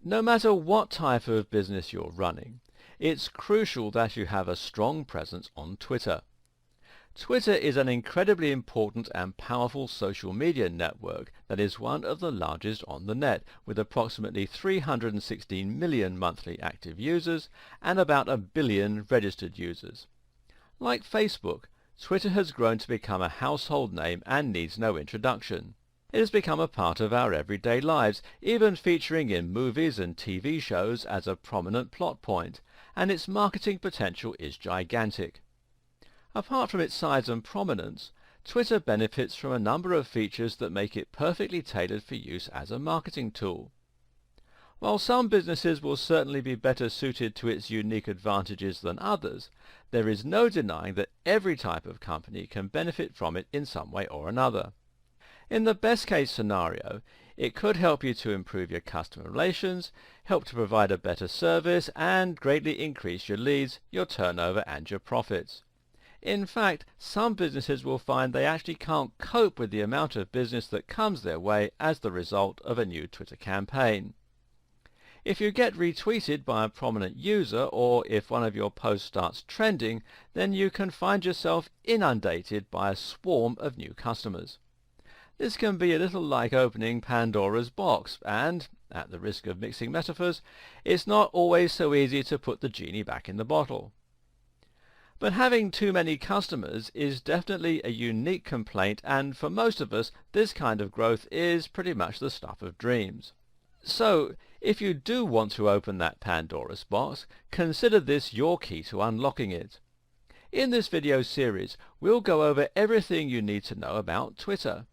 No matter what type of business you're running, it's crucial that you have a strong presence on Twitter. Twitter is an incredibly important and powerful social media network that is one of the largest on the net, with approximately 316 million monthly active users and about 1 billion registered users. Like Facebook, Twitter has grown to become a household name and needs no introduction. It has become a part of our everyday lives, even featuring in movies and TV shows as a prominent plot point, and its marketing potential is gigantic. Apart from its size and prominence, Twitter benefits from a number of features that make it perfectly tailored for use as a marketing tool. While some businesses will certainly be better suited to its unique advantages than others, there is no denying that every type of company can benefit from it in some way or another. In the best case scenario, it could help you to improve your customer relations, help to provide a better service, and greatly increase your leads, your turnover, and your profits. In fact, some businesses will find they actually can't cope with the amount of business that comes their way as the result of a new Twitter campaign. If you get retweeted by a prominent user, or if one of your posts starts trending, then you can find yourself inundated by a swarm of new customers. This can be a little like opening Pandora's box, and, at the risk of mixing metaphors, it's not always so easy to put the genie back in the bottle. But having too many customers is definitely a unique complaint, and for most of us, this kind of growth is pretty much the stuff of dreams. So, if you do want to open that Pandora's box, consider this your key to unlocking it. In this video series, we'll go over everything you need to know about Twitter.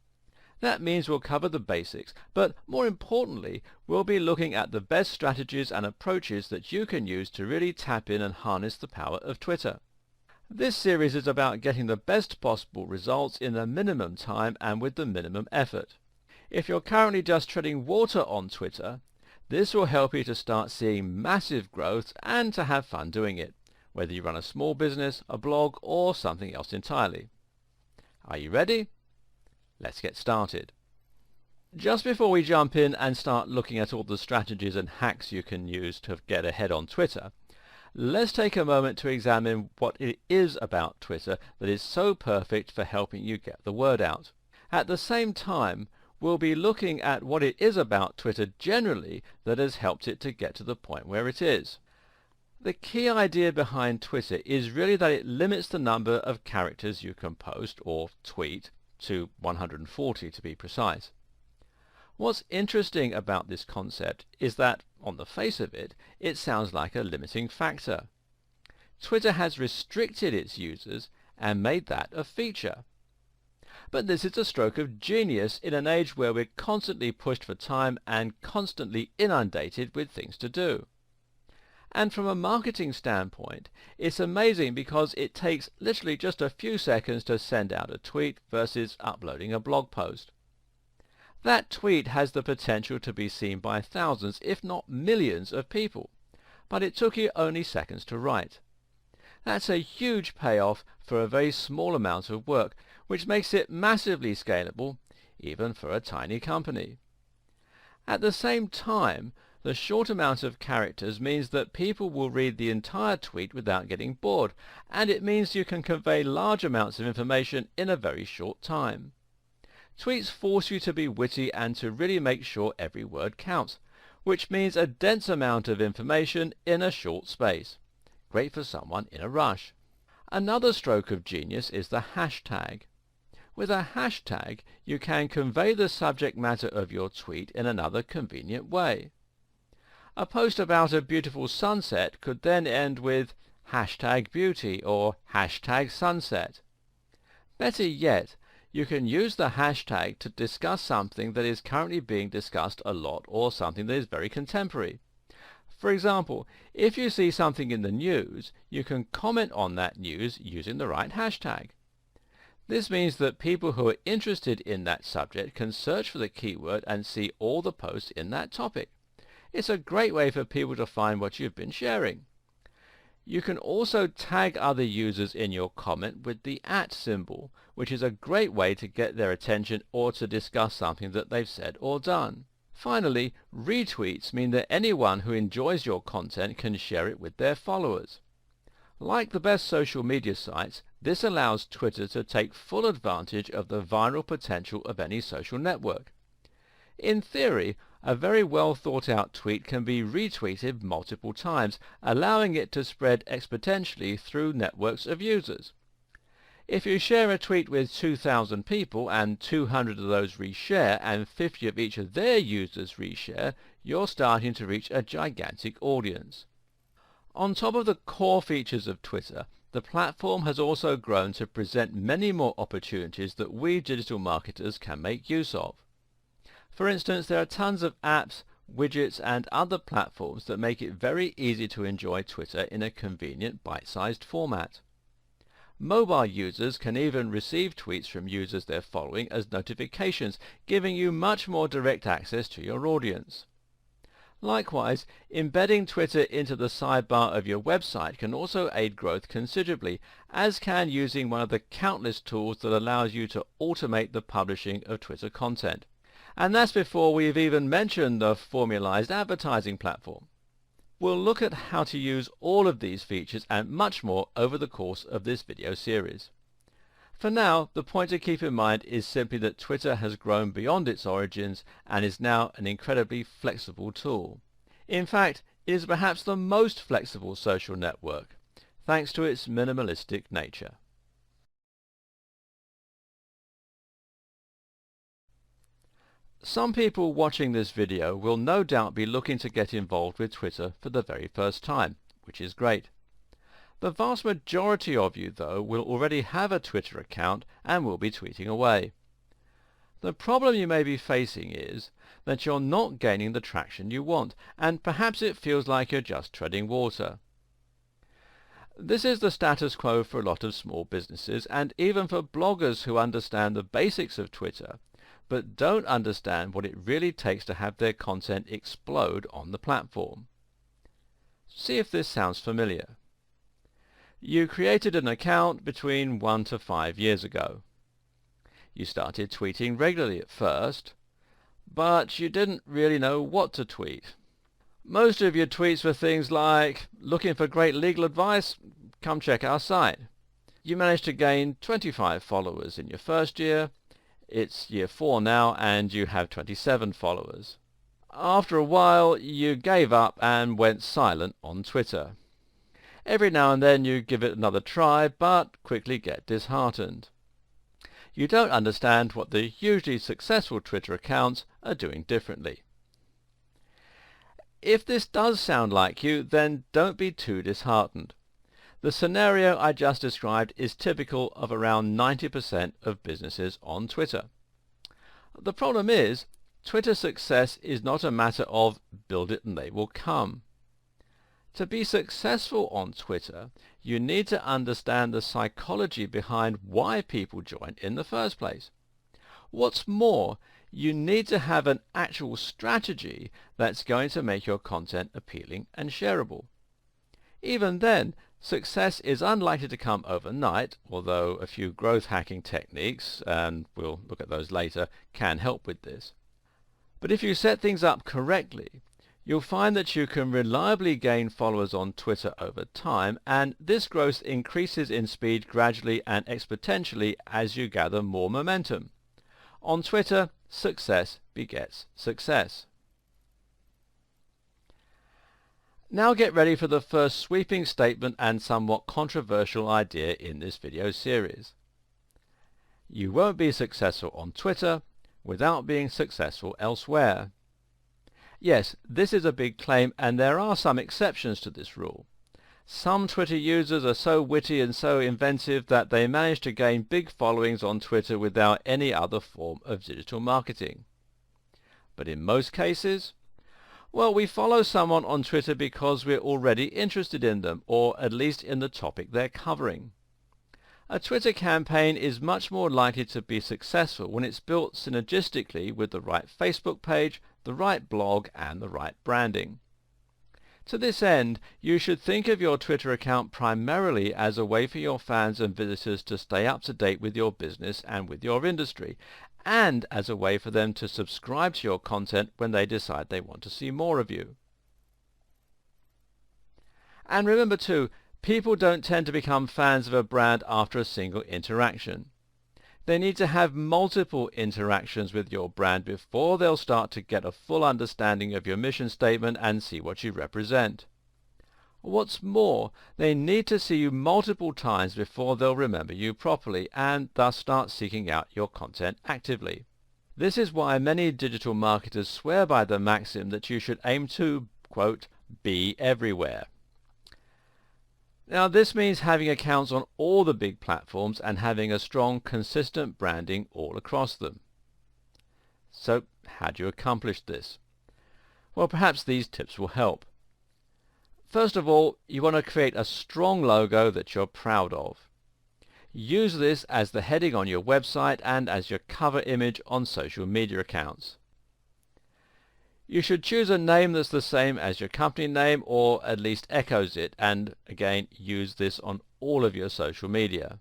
That means we'll cover the basics, but more importantly, we'll be looking at the best strategies and approaches that you can use to really tap in and harness the power of Twitter. This series is about getting the best possible results in the minimum time and with the minimum effort. If you're currently just treading water on Twitter, this will help you to start seeing massive growth and to have fun doing it, whether you run a small business, a blog, or something else entirely. Are you ready? Let's get started. Just before we jump in and start looking at all the strategies and hacks you can use to get ahead on Twitter, let's take a moment to examine what it is about Twitter that is so perfect for helping you get the word out. At the same time, we'll be looking at what it is about Twitter generally that has helped it to get to the point where it is. The key idea behind Twitter is really that it limits the number of characters you can post or tweet to 140 to be precise. What's interesting about this concept is that, on the face of it, it sounds like a limiting factor. Twitter has restricted its users and made that a feature. But this is a stroke of genius in an age where we're constantly pushed for time and constantly inundated with things to do. And from a marketing standpoint, it's amazing because it takes literally just a few seconds to send out a tweet versus uploading a blog post. That tweet has the potential to be seen by thousands, if not millions of people, but it took you only seconds to write. That's a huge payoff for a very small amount of work, which makes it massively scalable, even for a tiny company. At the same time, the short amount of characters means that people will read the entire tweet without getting bored, and it means you can convey large amounts of information in a very short time. Tweets force you to be witty and to really make sure every word counts, which means a dense amount of information in a short space. Great for someone in a rush. Another stroke of genius is the hashtag. With a hashtag, you can convey the subject matter of your tweet in another convenient way. A post about a beautiful sunset could then end with #beauty or #sunset. Better yet, you can use the hashtag to discuss something that is currently being discussed a lot or something that is very contemporary. For example, if you see something in the news, you can comment on that news using the right hashtag. This means that people who are interested in that subject can search for the keyword and see all the posts in that topic. It's a great way for people to find what you've been sharing. You can also tag other users in your comment with the @ symbol, which is a great way to get their attention or to discuss something that they've said or done. Finally, retweets mean that anyone who enjoys your content can share it with their followers. Like the best social media sites, this allows Twitter to take full advantage of the viral potential of any social network. In theory, a very well thought out tweet can be retweeted multiple times, allowing it to spread exponentially through networks of users. If you share a tweet with 2,000 people and 200 of those reshare and 50 of each of their users reshare, you're starting to reach a gigantic audience. On top of the core features of Twitter, the platform has also grown to present many more opportunities that we digital marketers can make use of. For instance, there are tons of apps, widgets and other platforms that make it very easy to enjoy Twitter in a convenient bite-sized format. Mobile users can even receive tweets from users they're following as notifications, giving you much more direct access to your audience. Likewise, embedding Twitter into the sidebar of your website can also aid growth considerably, as can using one of the countless tools that allows you to automate the publishing of Twitter content. And that's before we've even mentioned the formalized advertising platform. We'll look at how to use all of these features and much more over the course of this video series. For now, the point to keep in mind is simply that Twitter has grown beyond its origins and is now an incredibly flexible tool. In fact, it is perhaps the most flexible social network, thanks to its minimalistic nature. Some people watching this video will no doubt be looking to get involved with Twitter for the very first time, which is great. The vast majority of you, though, will already have a Twitter account and will be tweeting away. The problem you may be facing is that you're not gaining the traction you want, and perhaps it feels like you're just treading water. This is the status quo for a lot of small businesses, and even for bloggers who understand the basics of Twitter, but don't understand what it really takes to have their content explode on the platform. See if this sounds familiar. You created an account between 1 to 5 years ago. You started tweeting regularly at first, but you didn't really know what to tweet. Most of your tweets were things like, "Looking for great legal advice? Come check our site." You managed to gain 25 followers in your first year. It's year 4 now and you have 27 followers. After a while you gave up and went silent on Twitter. Every now and then you give it another try but quickly get disheartened. You don't understand what the hugely successful Twitter accounts are doing differently. If this does sound like you, then don't be too disheartened. The scenario I just described is typical of around 90% of businesses on Twitter. The problem is, Twitter success is not a matter of build it and they will come. To be successful on Twitter, you need to understand the psychology behind why people join in the first place. What's more, you need to have an actual strategy that's going to make your content appealing and shareable. Even then, success is unlikely to come overnight, although a few growth hacking techniques, and we'll look at those later, can help with this. But if you set things up correctly, you'll find that you can reliably gain followers on Twitter over time, and this growth increases in speed gradually and exponentially as you gather more momentum. On Twitter, success begets success. Now get ready for the first sweeping statement and somewhat controversial idea in this video series. You won't be successful on Twitter without being successful elsewhere. Yes, this is a big claim and there are some exceptions to this rule. Some Twitter users are so witty and so inventive that they manage to gain big followings on Twitter without any other form of digital marketing. But in most cases, well, we follow someone on Twitter because we're already interested in them, or at least in the topic they're covering. A Twitter campaign is much more likely to be successful when it's built synergistically with the right Facebook page, the right blog, and the right branding. To this end, you should think of your Twitter account primarily as a way for your fans and visitors to stay up to date with your business and with your industry, and as a way for them to subscribe to your content when they decide they want to see more of you. And remember too, people don't tend to become fans of a brand after a single interaction. They need to have multiple interactions with your brand before they'll start to get a full understanding of your mission statement and see what you represent. What's more, they need to see you multiple times before they'll remember you properly and thus start seeking out your content actively. This is why many digital marketers swear by the maxim that you should aim to, quote, be everywhere. Now this means having accounts on all the big platforms and having a strong, consistent branding all across them. So how do you accomplish this? Well, perhaps these tips will help. First of all, you want to create a strong logo that you're proud of. Use this as the heading on your website and as your cover image on social media accounts. You should choose a name that's the same as your company name or at least echoes it, and again use this on all of your social media.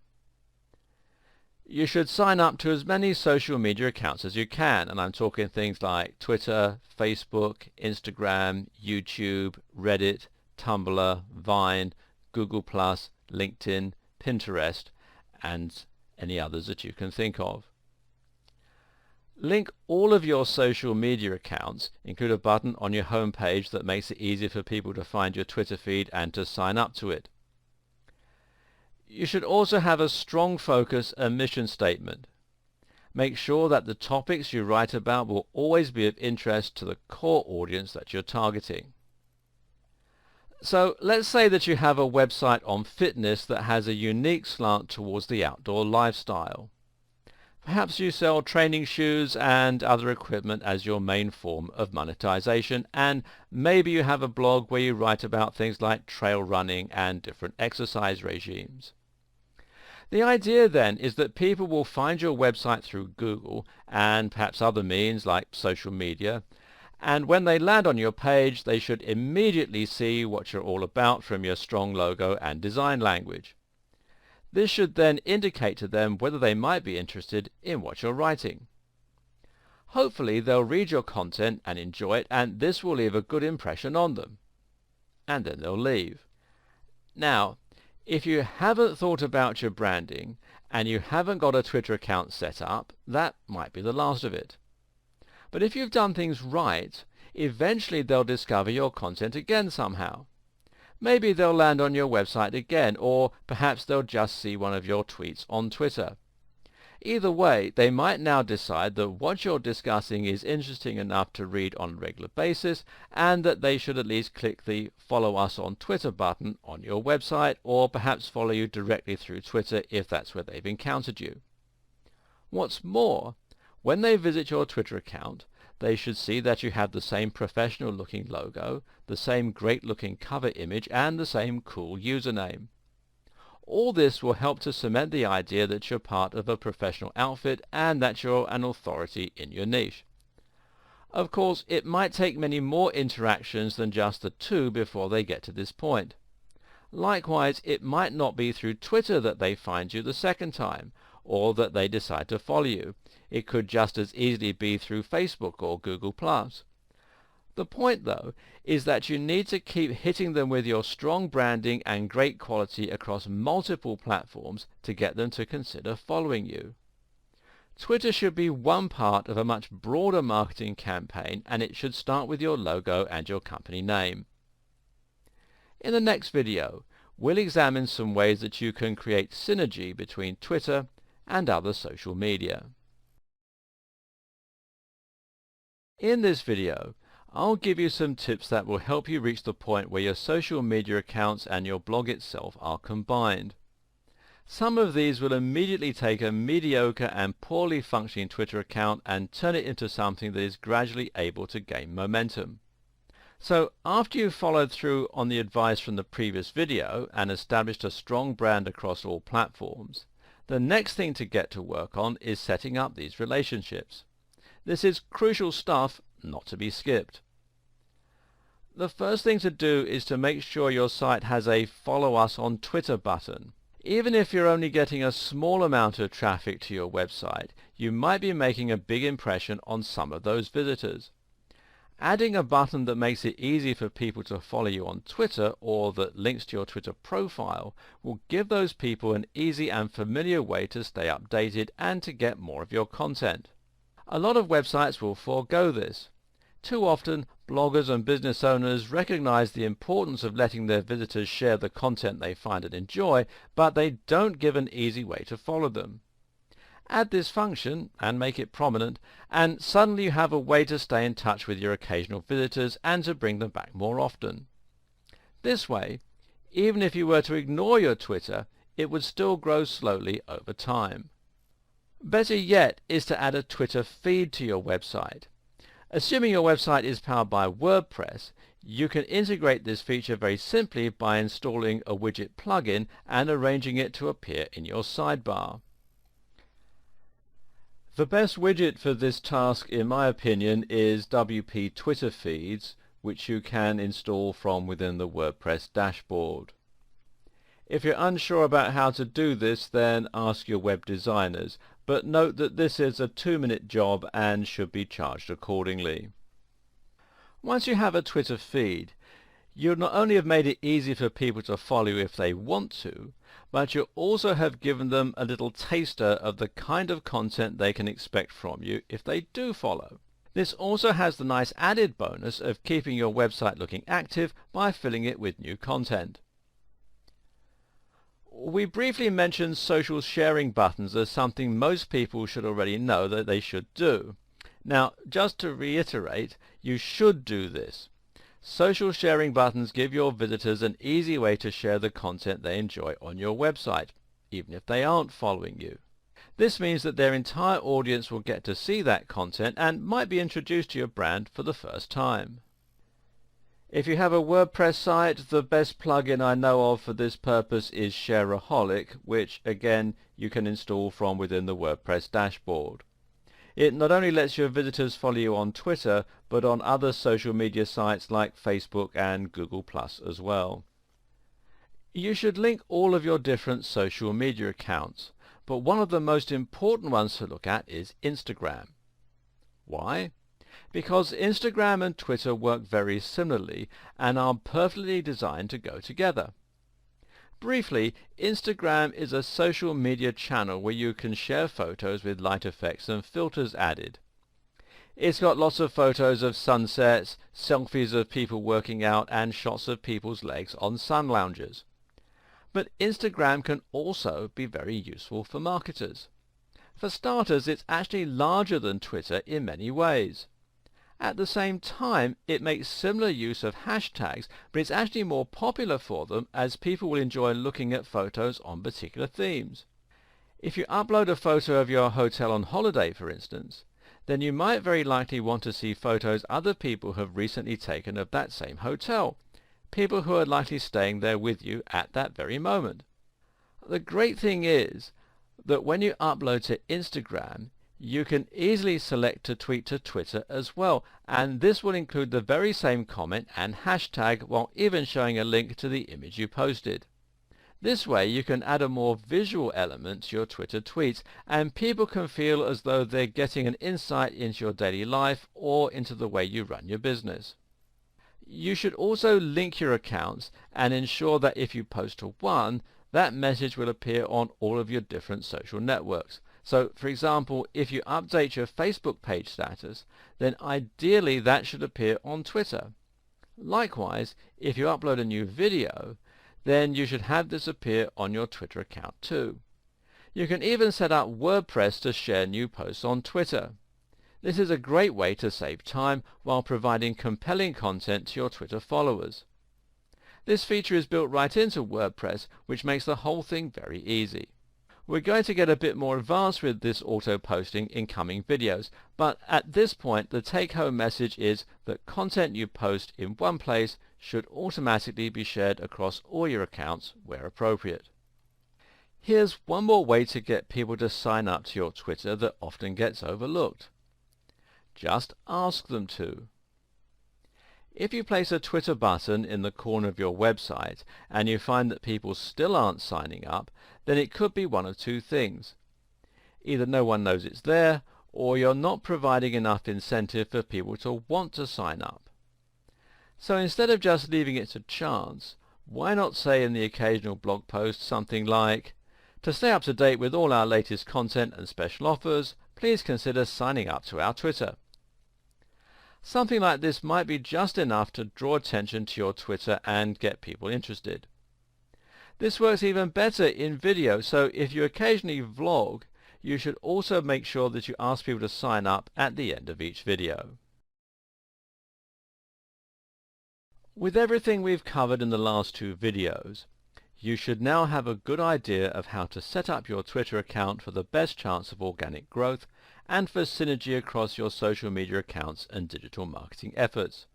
You should sign up to as many social media accounts as you can, and I'm talking things like Twitter, Facebook, Instagram, YouTube, Reddit, Tumblr, Vine, Google+, LinkedIn, Pinterest, and any others that you can think of. Link all of your social media accounts, include a button on your home page that makes it easier for people to find your Twitter feed and to sign up to it. You should also have a strong focus and mission statement. Make sure that the topics you write about will always be of interest to the core audience that you're targeting. So let's say that you have a website on fitness that has a unique slant towards the outdoor lifestyle. Perhaps you sell training shoes and other equipment as your main form of monetization, and maybe you have a blog where you write about things like trail running and different exercise regimes. The idea then is that people will find your website through Google and perhaps other means like social media, and when they land on your page they should immediately see what you're all about from your strong logo and design language. This should then indicate to them whether they might be interested in what you're writing. Hopefully they'll read your content and enjoy it, and this will leave a good impression on them. And then they'll leave. Now, if you haven't thought about your branding and you haven't got a Twitter account set up, that might be the last of it. But if you've done things right, eventually they'll discover your content again somehow. Maybe they'll land on your website again, or perhaps they'll just see one of your tweets on Twitter. Either way, they might now decide that what you're discussing is interesting enough to read on a regular basis, and that they should at least click the Follow Us on Twitter button on your website, or perhaps follow you directly through Twitter if that's where they've encountered you. What's more, when they visit your Twitter account, they should see that you have the same professional looking logo, the same great looking cover image, and the same cool username. All this will help to cement the idea that you're part of a professional outfit and that you're an authority in your niche. Of course, it might take many more interactions than just the two before they get to this point. Likewise, it might not be through Twitter that they find you the second time, or that they decide to follow you. It could just as easily be through Facebook or Google+. The point, though, is that you need to keep hitting them with your strong branding and great quality across multiple platforms to get them to consider following you. Twitter should be one part of a much broader marketing campaign, and it should start with your logo and your company name. In the next video, we'll examine some ways that you can create synergy between Twitter and other social media. In this video, I'll give you some tips that will help you reach the point where your social media accounts and your blog itself are combined. Some of these will immediately take a mediocre and poorly functioning Twitter account and turn it into something that is gradually able to gain momentum. So after you've followed through on the advice from the previous video and established a strong brand across all platforms, the next thing to get to work on is setting up these relationships. This is crucial stuff, not to be skipped. The first thing to do is to make sure your site has a Follow Us on Twitter button. Even if you're only getting a small amount of traffic to your website, you might be making a big impression on some of those visitors. Adding a button that makes it easy for people to follow you on Twitter or that links to your Twitter profile will give those people an easy and familiar way to stay updated and to get more of your content. A lot of websites will forego this. Too often, bloggers and business owners recognize the importance of letting their visitors share the content they find and enjoy, but they don't give an easy way to follow them. Add this function and make it prominent, and suddenly you have a way to stay in touch with your occasional visitors and to bring them back more often. This way, even if you were to ignore your Twitter, it would still grow slowly over time. Better yet is to add a Twitter feed to your website. Assuming your website is powered by WordPress, you can integrate this feature very simply by installing a widget plugin and arranging it to appear in your sidebar. The best widget for this task, in my opinion, is WP Twitter Feeds, which you can install from within the WordPress dashboard. If you're unsure about how to do this, then ask your web designers, but note that this is a 2-minute job and should be charged accordingly. Once you have a Twitter feed, you'll not only have made it easy for people to follow you if they want to, but you also have given them a little taster of the kind of content they can expect from you if they do follow. This also has the nice added bonus of keeping your website looking active by filling it with new content. We briefly mentioned social sharing buttons as something most people should already know that they should do. Now, just to reiterate, you should do this. Social sharing buttons give your visitors an easy way to share the content they enjoy on your website, even if they aren't following you. This means that their entire audience will get to see that content and might be introduced to your brand for the first time. If you have a WordPress site, the best plugin I know of for this purpose is Shareaholic, which again you can install from within the WordPress dashboard. It not only lets your visitors follow you on Twitter, but on other social media sites like Facebook and Google+ as well. You should link all of your different social media accounts, but one of the most important ones to look at is Instagram. Why? Because Instagram and Twitter work very similarly and are perfectly designed to go together. Briefly, Instagram is a social media channel where you can share photos with light effects and filters added. It's got lots of photos of sunsets, selfies of people working out, and shots of people's legs on sun loungers. But Instagram can also be very useful for marketers. For starters, it's actually larger than Twitter in many ways. At the same time, it makes similar use of hashtags, but it's actually more popular for them as people will enjoy looking at photos on particular themes. If you upload a photo of your hotel on holiday, for instance, then you might very likely want to see photos other people have recently taken of that same hotel, people who are likely staying there with you at that very moment. The great thing is that when you upload to Instagram, you can easily select to tweet to Twitter as well, and this will include the very same comment and hashtag while even showing a link to the image you posted. This way you can add a more visual element to your Twitter tweets, and people can feel as though they're getting an insight into your daily life or into the way you run your business. You should also link your accounts and ensure that if you post to one, that message will appear on all of your different social networks. So, for example, if you update your Facebook page status, then ideally that should appear on Twitter. Likewise, if you upload a new video, then you should have this appear on your Twitter account too. You can even set up WordPress to share new posts on Twitter. This is a great way to save time while providing compelling content to your Twitter followers. This feature is built right into WordPress, which makes the whole thing very easy. We're going to get a bit more advanced with this auto-posting in coming videos, but at this point the take-home message is that content you post in one place should automatically be shared across all your accounts where appropriate. Here's one more way to get people to sign up to your Twitter that often gets overlooked. Just ask them to. If you place a Twitter button in the corner of your website and you find that people still aren't signing up, then it could be one of two things. Either no one knows it's there, or you're not providing enough incentive for people to want to sign up. So instead of just leaving it to chance, why not say in the occasional blog post something like, "To stay up to date with all our latest content and special offers, please consider signing up to our Twitter." Something like this might be just enough to draw attention to your Twitter and get people interested. This works even better in video, so if you occasionally vlog, you should also make sure that you ask people to sign up at the end of each video. With everything we've covered in the last two videos, you should now have a good idea of how to set up your Twitter account for the best chance of organic growth and for synergy across your social media accounts and digital marketing efforts.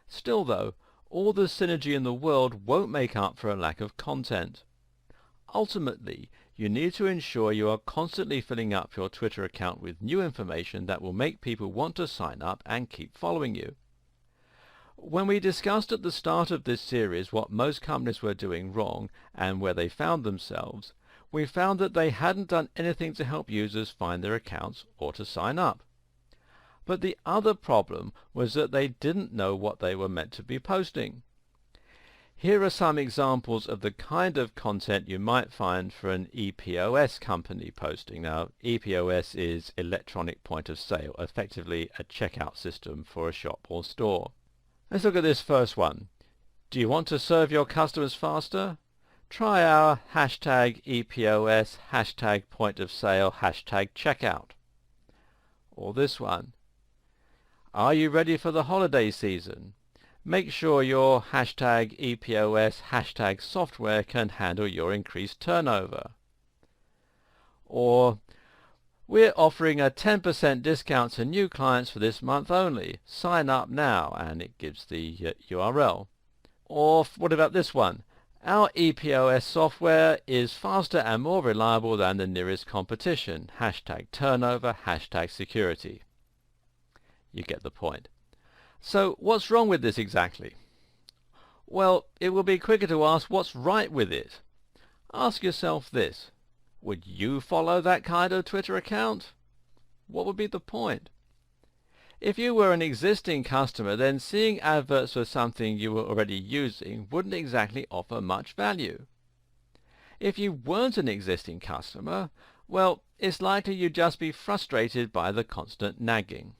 Still though, all the synergy in the world won't make up for a lack of content. Ultimately, you need to ensure you are constantly filling up your Twitter account with new information that will make people want to sign up and keep following you. When we discussed at the start of this series what most companies were doing wrong and where they found themselves, we found that they hadn't done anything to help users find their accounts or to sign up. But the other problem was that they didn't know what they were meant to be posting. Here are some examples of the kind of content you might find for an EPOS company posting. Now, EPOS is electronic point of sale, effectively a checkout system for a shop or store. Let's look at this first one. Do you want to serve your customers faster? Try our #EPOS, #point of sale, #checkout. Or this one. Are you ready for the holiday season? Make sure your #EPOS, #software can handle your increased turnover. Or, we're offering a 10% discount to new clients for this month only. Sign up now, and it gives the URL. Or what about this one? Our EPOS software is faster and more reliable than the nearest competition. #turnover, #security. You get the point. So what's wrong with this exactly? Well, it will be quicker to ask what's right with it. Ask yourself this. Would you follow that kind of Twitter account? What would be the point? If you were an existing customer, then seeing adverts for something you were already using wouldn't exactly offer much value. If you weren't an existing customer, well, it's likely you'd just be frustrated by the constant nagging.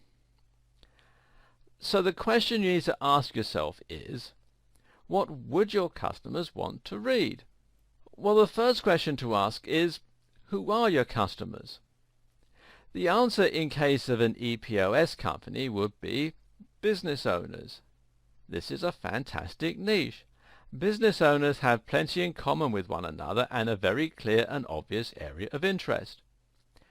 So the question you need to ask yourself is, what would your customers want to read? Well, the first question to ask is, who are your customers? The answer in case of an EPOS company would be business owners. This is a fantastic niche. Business owners have plenty in common with one another and a very clear and obvious area of interest.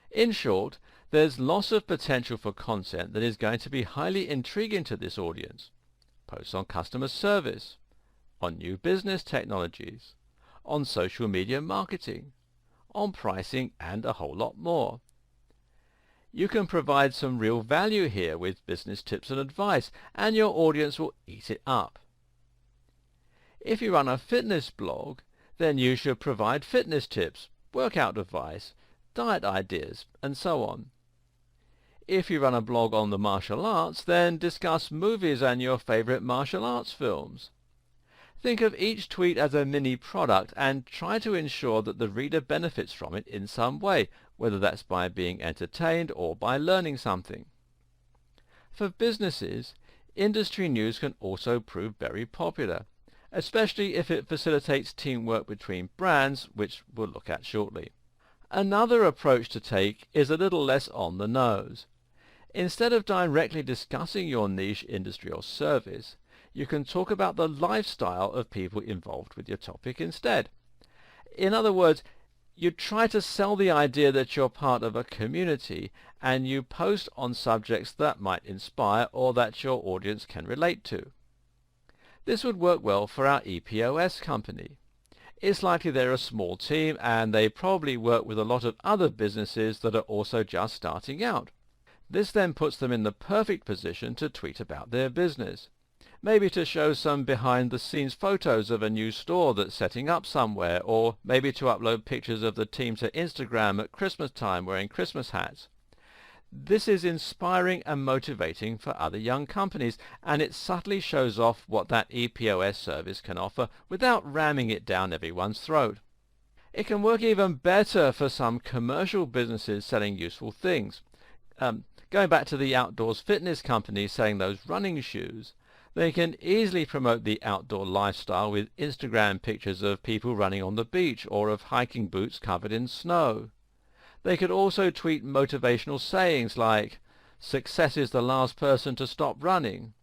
In short, there's lots of potential for content that is going to be highly intriguing to this audience. Posts on customer service, on new business technologies, on social media marketing, on pricing, and a whole lot more. You can provide some real value here with business tips and advice, and your audience will eat it up. If you run a fitness blog, then you should provide fitness tips, workout advice, diet ideas, and so on. If you run a blog on the martial arts, then discuss movies and your favorite martial arts films. Think of each tweet as a mini product and try to ensure that the reader benefits from it in some way, whether that's by being entertained or by learning something. For businesses, industry news can also prove very popular, especially if it facilitates teamwork between brands, which we'll look at shortly. Another approach to take is a little less on the nose. Instead of directly discussing your niche industry or service, you can talk about the lifestyle of people involved with your topic instead. In other words, you try to sell the idea that you're part of a community and you post on subjects that might inspire or that your audience can relate to. This would work well for our EPOS company. It's likely they're a small team and they probably work with a lot of other businesses that are also just starting out. This then puts them in the perfect position to tweet about their business. maybe to show some behind-the-scenes photos of a new store that's setting up somewhere, or maybe to upload pictures of the team to Instagram at Christmas time wearing Christmas hats. This is inspiring and motivating for other young companies, and it subtly shows off what that EPOS service can offer without ramming it down everyone's throat. It can work even better for some commercial businesses selling useful things. Going back to the outdoors fitness companies selling those running shoes, they can easily promote the outdoor lifestyle with Instagram pictures of people running on the beach or of hiking boots covered in snow. They could also tweet motivational sayings like, "Success is the last person to stop running."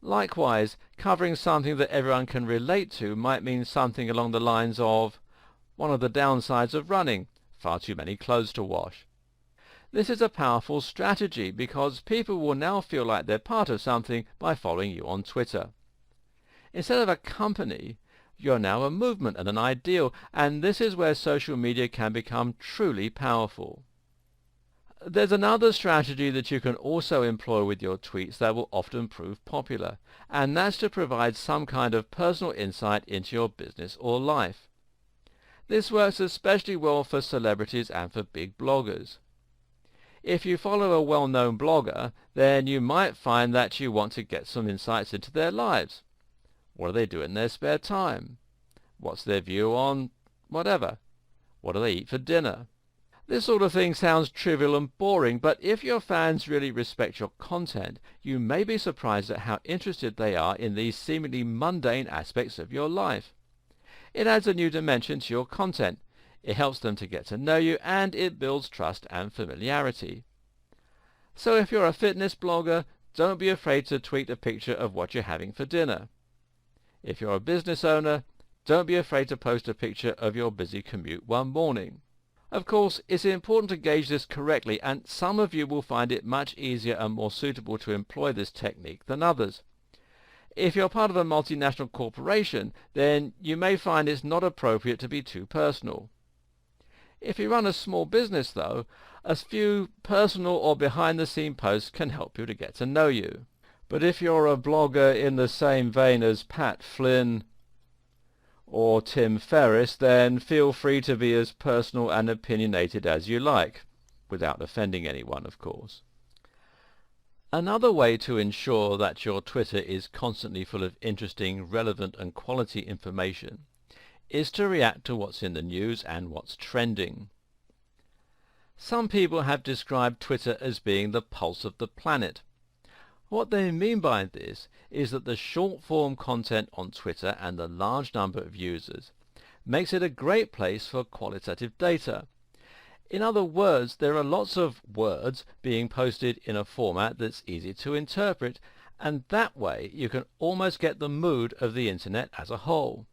Likewise, covering something that everyone can relate to might mean something along the lines of, "One of the downsides of running, far too many clothes to wash." This is a powerful strategy because people will now feel like they're part of something by following you on Twitter. Instead of a company, you're now a movement and an ideal, and this is where social media can become truly powerful. There's another strategy that you can also employ with your tweets that will often prove popular, and that's to provide some kind of personal insight into your business or life. This works especially well for celebrities and for big bloggers. If you follow a well-known blogger, then you might find that you want to get some insights into their lives. What do they do in their spare time? What's their view on whatever? What do they eat for dinner? This sort of thing sounds trivial and boring, but if your fans really respect your content, you may be surprised at how interested they are in these seemingly mundane aspects of your life. It adds a new dimension to your content. It helps them to get to know you, and it builds trust and familiarity. So if you're a fitness blogger, don't be afraid to tweet a picture of what you're having for dinner. If you're a business owner, don't be afraid to post a picture of your busy commute one morning. Of course, it's important to gauge this correctly, and some of you will find it much easier and more suitable to employ this technique than others. If you're part of a multinational corporation, then you may find it's not appropriate to be too personal. If you run a small business, though, a few personal or behind-the-scene posts can help you to get to know you. But if you're a blogger in the same vein as Pat Flynn or Tim Ferriss, then feel free to be as personal and opinionated as you like, without offending anyone, of course. Another way to ensure that your Twitter is constantly full of interesting, relevant and quality information is to react to what's in the news and what's trending. Some people have described Twitter as being the pulse of the planet. What they mean by this is that the short-form content on Twitter and the large number of users makes it a great place for qualitative data. In other words, there are lots of words being posted in a format that's easy to interpret, and that way you can almost get the mood of the internet as a whole.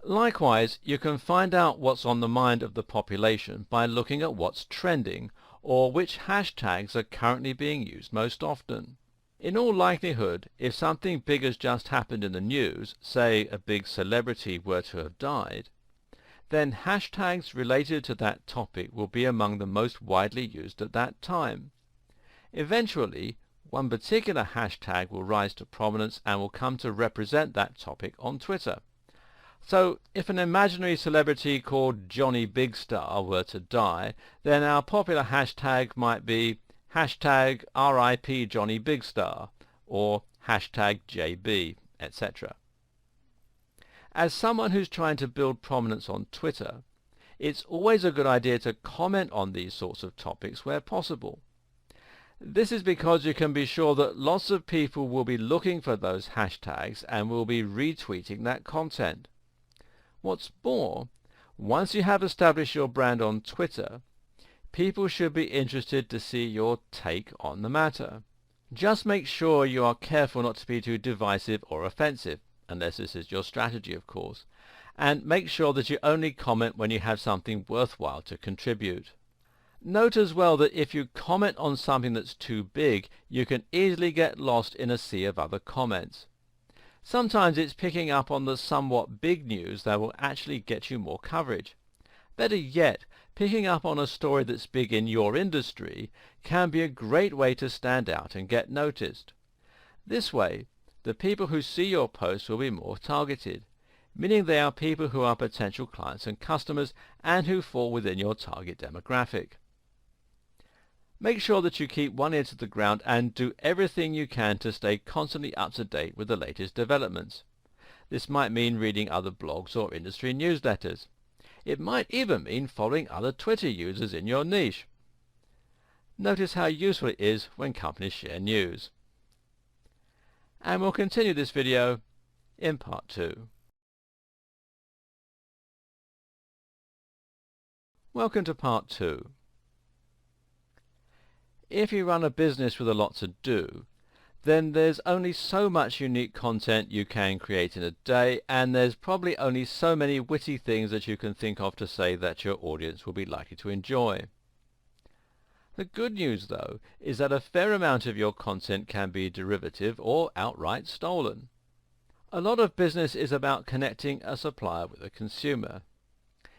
Likewise, you can find out what's on the mind of the population by looking at what's trending, or which hashtags are currently being used most often. In all likelihood, if something big has just happened in the news, say a big celebrity were to have died, then hashtags related to that topic will be among the most widely used at that time. Eventually, one particular hashtag will rise to prominence and will come to represent that topic on Twitter. So, if an imaginary celebrity called Johnny Big Star were to die, then our popular hashtag might be hashtag RIP Johnny Big Star, or hashtag JB, etc. As someone who's trying to build prominence on Twitter, it's always a good idea to comment on these sorts of topics where possible. This is because you can be sure that lots of people will be looking for those hashtags and will be retweeting that content. What's more, once you have established your brand on Twitter, people should be interested to see your take on the matter. Just make sure you are careful not to be too divisive or offensive, unless this is your strategy, of course, and make sure that you only comment when you have something worthwhile to contribute. Note as well that if you comment on something that's too big, you can easily get lost in a sea of other comments. Sometimes it's picking up on the somewhat big news that will actually get you more coverage. Better yet, picking up on a story that's big in your industry can be a great way to stand out and get noticed. This way, The people who see your posts will be more targeted, meaning they are people who are potential clients and customers and who fall within your target demographic. Make sure that you keep one ear to the ground and do everything you can to stay constantly up to date with the latest developments. This might mean reading other blogs or industry newsletters. It might even mean following other Twitter users in your niche. Notice how useful it is when companies share news. And we'll continue this video in part 2. Welcome to part 2. If you run a business with a lot to do, then there's only so much unique content you can create in a day, and there's probably only so many witty things that you can think of to say that your audience will be likely to enjoy. The good news, though, is that a fair amount of your content can be derivative or outright stolen. A lot of business is about connecting a supplier with a consumer.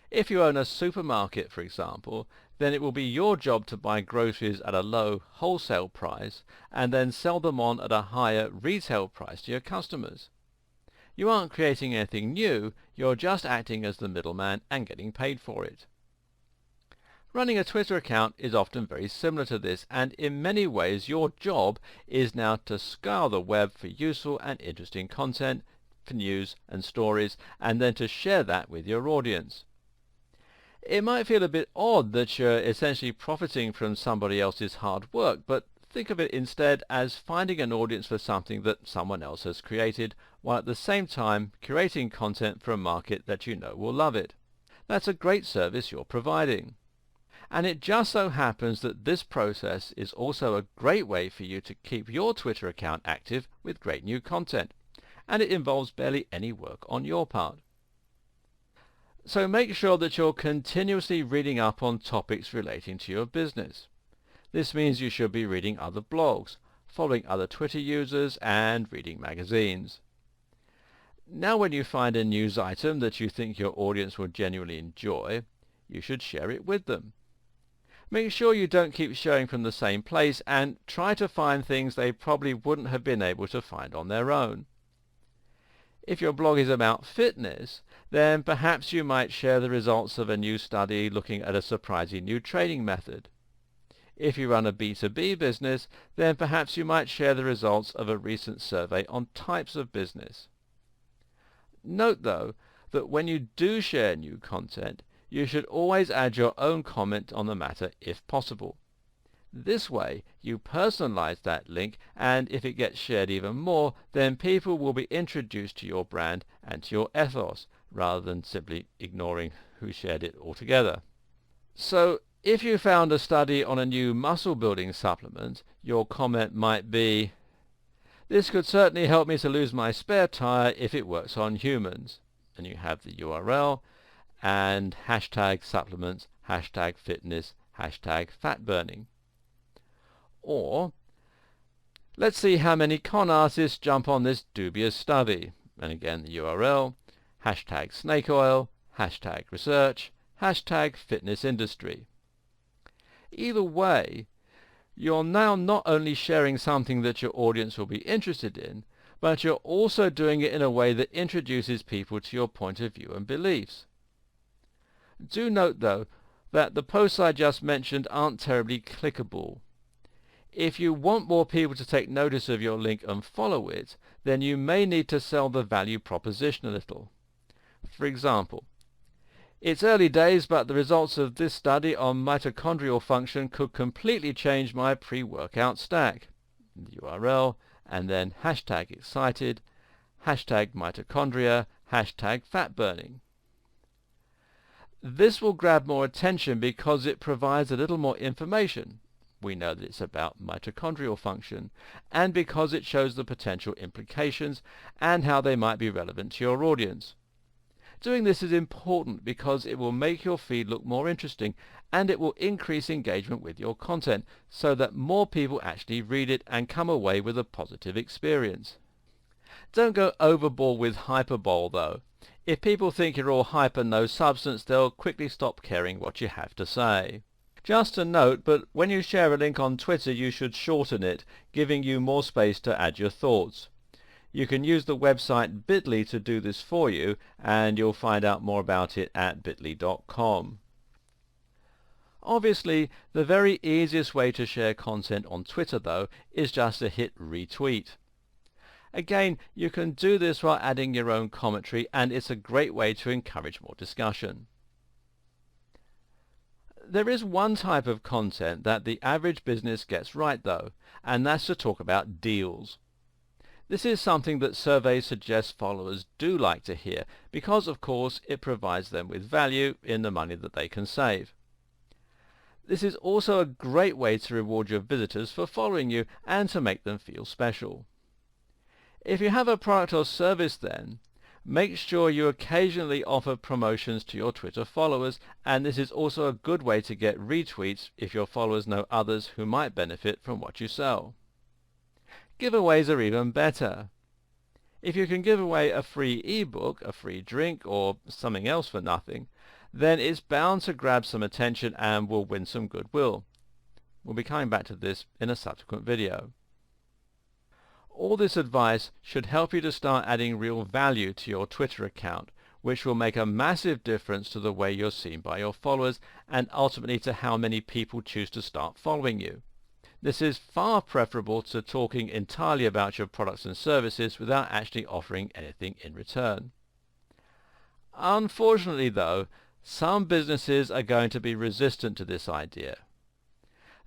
If you own a supermarket, for example, then it will be your job to buy groceries at a low wholesale price and then sell them on at a higher retail price to your customers. You aren't creating anything new, you're just acting as the middleman and getting paid for it. Running a Twitter account is often very similar to this, and in many ways your job is now to scour the web for useful and interesting content, for news and stories, and then to share that with your audience. It might feel a bit odd that you're essentially profiting from somebody else's hard work, but think of it instead as finding an audience for something that someone else has created, while at the same time curating content for a market that you know will love it. That's a great service you're providing. And it just so happens that this process is also a great way for you to keep your Twitter account active with great new content, and it involves barely any work on your part. So make sure that you're continuously reading up on topics relating to your business. This means you should be reading other blogs, following other Twitter users, and reading magazines. Now when you find a news item that you think your audience will genuinely enjoy, you should share it with them. Make sure you don't keep sharing from the same place, and try to find things they probably wouldn't have been able to find on their own. If your blog is about fitness, then perhaps you might share the results of a new study looking at a surprising new training method. If you run a B2B business, then perhaps you might share the results of a recent survey on types of business. Note, though, that when you do share new content, you should always add your own comment on the matter if possible. This way, you personalize that link, and if it gets shared even more, then people will be introduced to your brand and to your ethos, rather than simply ignoring who shared it altogether. So, if you found a study on a new muscle-building supplement, your comment might be, "This could certainly help me to lose my spare tire if it works on humans." And you have the URL, and hashtag supplements, hashtag fitness, hashtag fat burning. Or, let's see how many con artists jump on this dubious study. And again the URL, hashtag snake oil, hashtag research, hashtag fitness industry. Either way, you're now not only sharing something that your audience will be interested in, but you're also doing it in a way that introduces people to your point of view and beliefs. Do note, though, that the posts I just mentioned aren't terribly clickable. If you want more people to take notice of your link and follow it, then you may need to sell the value proposition a little. For example, "It's early days, but the results of this study on mitochondrial function could completely change my pre-workout stack." The URL, and then hashtag excited, hashtag mitochondria, hashtag fat burning. This will grab more attention because it provides a little more information. We know that it's about mitochondrial function, and because it shows the potential implications and how they might be relevant to your audience. Doing this is important because it will make your feed look more interesting, and it will increase engagement with your content so that more people actually read it and come away with a positive experience. Don't go overboard with hyperbole, though. If people think you're all hype and no substance, they'll quickly stop caring what you have to say. Just a note, but when you share a link on Twitter, you should shorten it, giving you more space to add your thoughts. You can use the website bit.ly to do this for you, and you'll find out more about it at bit.ly.com. Obviously, the very easiest way to share content on Twitter, though, is just to hit retweet. Again, you can do this while adding your own commentary, and it's a great way to encourage more discussion. There is one type of content that the average business gets right, though, and that's to talk about deals. This is something that surveys suggest followers do like to hear because, of course, it provides them with value in the money that they can save. This is also a great way to reward your visitors for following you and to make them feel special. If you have a product or service, then make sure you occasionally offer promotions to your Twitter followers, and this is also a good way to get retweets if your followers know others who might benefit from what you sell. Giveaways are even better. If you can give away a free ebook, a free drink, or something else for nothing, then it's bound to grab some attention and will win some goodwill. We'll be coming back to this in a subsequent video. All this advice should help you to start adding real value to your Twitter account, which will make a massive difference to the way you're seen by your followers and ultimately to how many people choose to start following you. This is far preferable to talking entirely about your products and services without actually offering anything in return. Unfortunately, though, some businesses are going to be resistant to this idea.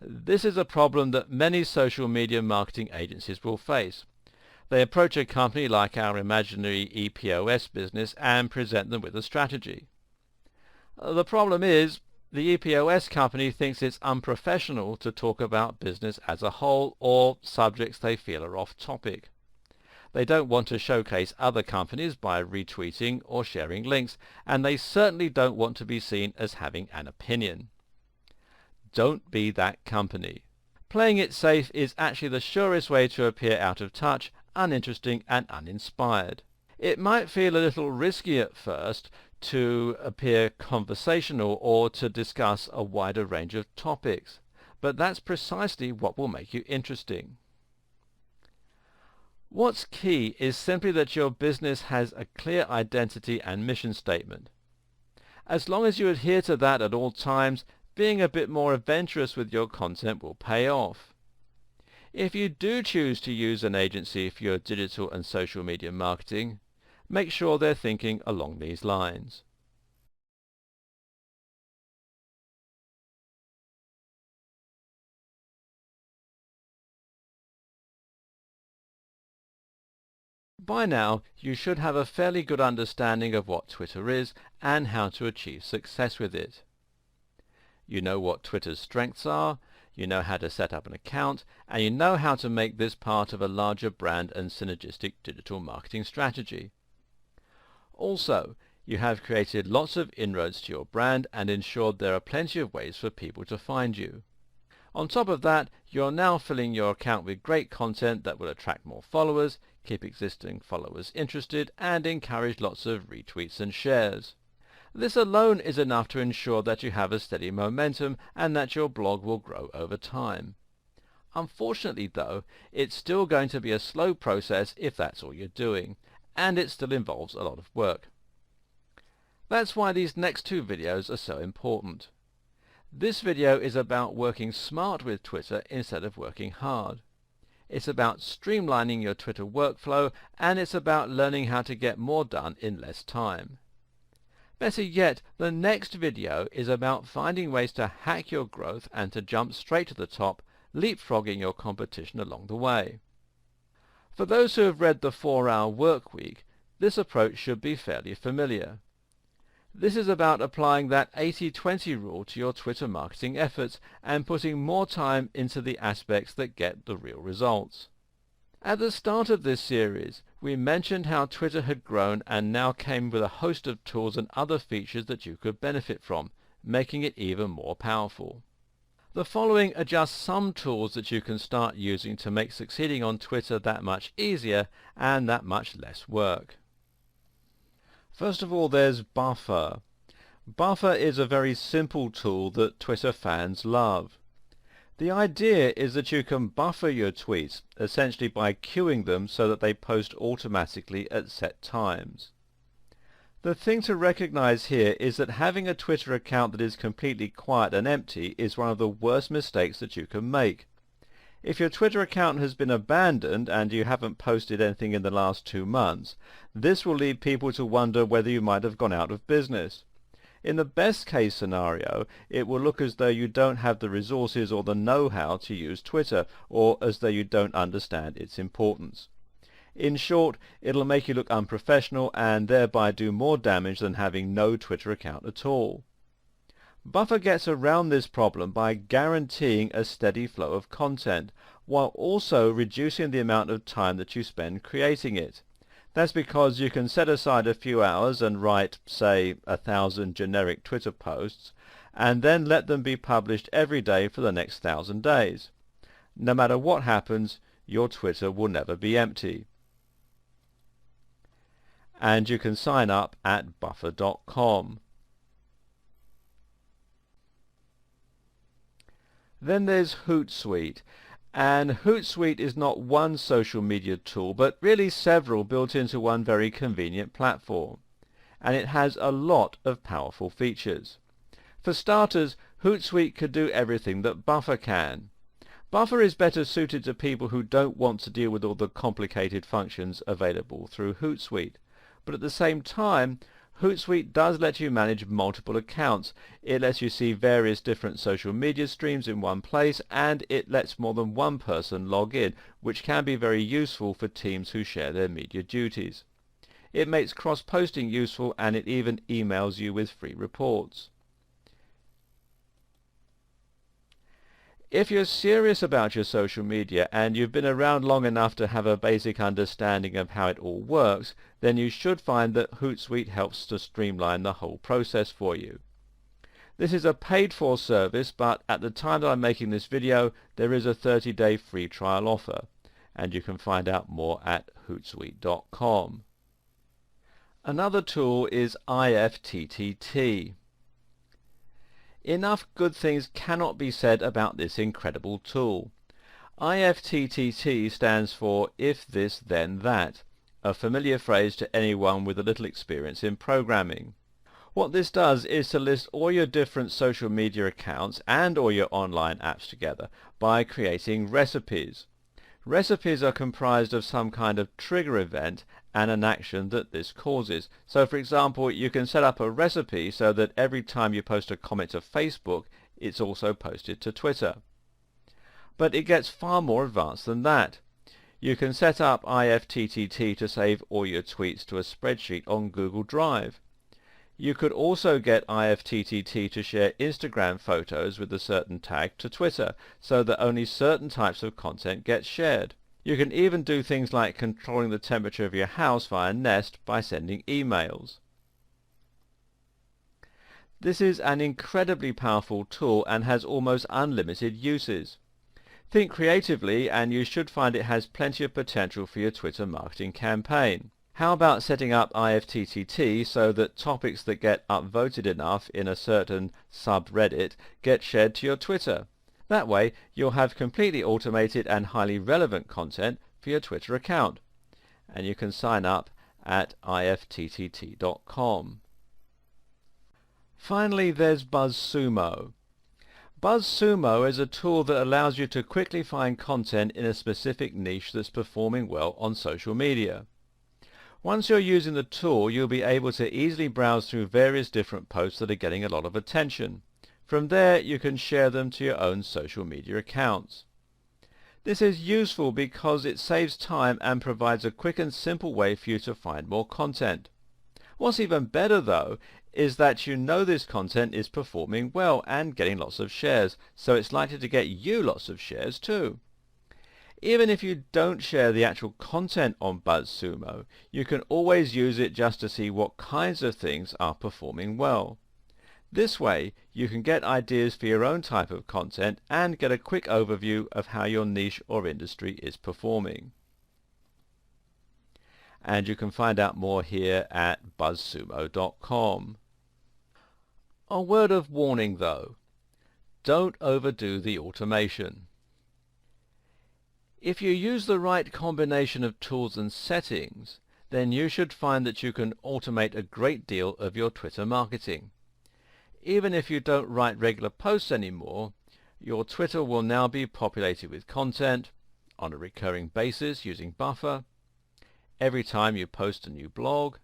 This is a problem that many social media marketing agencies will face. They approach a company like our imaginary EPOS business and present them with a strategy. The problem is, the EPOS company thinks it's unprofessional to talk about business as a whole or subjects they feel are off topic. They don't want to showcase other companies by retweeting or sharing links, and they certainly don't want to be seen as having an opinion. Don't be that company. Playing it safe is actually the surest way to appear out of touch, uninteresting and uninspired. It might feel a little risky at first to appear conversational or to discuss a wider range of topics, but that's precisely what will make you interesting. What's key is simply that your business has a clear identity and mission statement. As long as you adhere to that at all times, being a bit more adventurous with your content will pay off. If you do choose to use an agency for your digital and social media marketing, make sure they're thinking along these lines. By now, you should have a fairly good understanding of what Twitter is and how to achieve success with it. You know what Twitter's strengths are, you know how to set up an account, and you know how to make this part of a larger brand and synergistic digital marketing strategy. Also, you have created lots of inroads to your brand and ensured there are plenty of ways for people to find you. On top of that, you're now filling your account with great content that will attract more followers, keep existing followers interested, and encourage lots of retweets and shares. This alone is enough to ensure that you have a steady momentum and that your blog will grow over time. Unfortunately, though, it's still going to be a slow process if that's all you're doing, and it still involves a lot of work. That's why these next two videos are so important. This video is about working smart with Twitter instead of working hard. It's about streamlining your Twitter workflow, and it's about learning how to get more done in less time. Better yet, the next video is about finding ways to hack your growth and to jump straight to the top, leapfrogging your competition along the way. For those who have read the 4-Hour Workweek, this approach should be fairly familiar. This is about applying that 80-20 rule to your Twitter marketing efforts and putting more time into the aspects that get the real results. At the start of this series, we mentioned how Twitter had grown and now came with a host of tools and other features that you could benefit from, making it even more powerful. The following are just some tools that you can start using to make succeeding on Twitter that much easier and that much less work. First of all, there's Buffer. Buffer is a very simple tool that Twitter fans love. The idea is that you can buffer your tweets, essentially by queuing them so that they post automatically at set times. The thing to recognize here is that having a Twitter account that is completely quiet and empty is one of the worst mistakes that you can make. If your Twitter account has been abandoned and you haven't posted anything in the last 2 months, this will lead people to wonder whether you might have gone out of business. In the best case scenario, it will look as though you don't have the resources or the know-how to use Twitter, or as though you don't understand its importance. In short, it'll make you look unprofessional and thereby do more damage than having no Twitter account at all. Buffer gets around this problem by guaranteeing a steady flow of content, while also reducing the amount of time that you spend creating it. That's because you can set aside a few hours and write, say, 1,000 generic Twitter posts, and then let them be published every day for the next 1,000 days. No matter what happens, your Twitter will never be empty. And you can sign up at buffer.com. Then there's Hootsuite. And Hootsuite is not one social media tool, but really several built into one very convenient platform. And it has a lot of powerful features. For starters, Hootsuite could do everything that Buffer can. Buffer is better suited to people who don't want to deal with all the complicated functions available through Hootsuite. But at the same time, Hootsuite does let you manage multiple accounts. It lets you see various different social media streams in one place, and it lets more than one person log in, which can be very useful for teams who share their media duties. It makes cross-posting useful, and it even emails you with free reports. If you're serious about your social media and you've been around long enough to have a basic understanding of how it all works, then you should find that Hootsuite helps to streamline the whole process for you. This is a paid-for service, but at the time that I'm making this video, there is a 30-day free trial offer, and you can find out more at hootsuite.com. Another tool is IFTTT. Enough good things cannot be said about this incredible tool. IFTTT stands for If This Then That, a familiar phrase to anyone with a little experience in programming. What this does is to list all your different social media accounts and all your online apps together by creating recipes. Recipes are comprised of some kind of trigger event and an action that this causes. So for example, you can set up a recipe so that every time you post a comment to Facebook, it's also posted to Twitter. But it gets far more advanced than that. You can set up IFTTT to save all your tweets to a spreadsheet on Google Drive. You could also get IFTTT to share Instagram photos with a certain tag to Twitter, so that only certain types of content gets shared. You can even do things like controlling the temperature of your house via Nest by sending emails. This is an incredibly powerful tool and has almost unlimited uses. Think creatively and you should find it has plenty of potential for your Twitter marketing campaign. How about setting up IFTTT so that topics that get upvoted enough in a certain subreddit get shared to your Twitter? That way you'll have completely automated and highly relevant content for your Twitter account. And you can sign up at ifttt.com. Finally, there's BuzzSumo. BuzzSumo is a tool that allows you to quickly find content in a specific niche that's performing well on social media. Once you're using the tool, you'll be able to easily browse through various different posts that are getting a lot of attention. From there, you can share them to your own social media accounts. This is useful because it saves time and provides a quick and simple way for you to find more content. What's even better, though, is that you know this content is performing well and getting lots of shares, so it's likely to get you lots of shares too. Even if you don't share the actual content on BuzzSumo, you can always use it just to see what kinds of things are performing well. This way, you can get ideas for your own type of content and get a quick overview of how your niche or industry is performing. And you can find out more here at buzzsumo.com. A word of warning though. don't overdo the automation. If you use the right combination of tools and settings, then you should find that you can automate a great deal of your Twitter marketing. Even if you don't write regular posts anymore, your Twitter will now be populated with content on a recurring basis using Buffer, every time you post a new blog,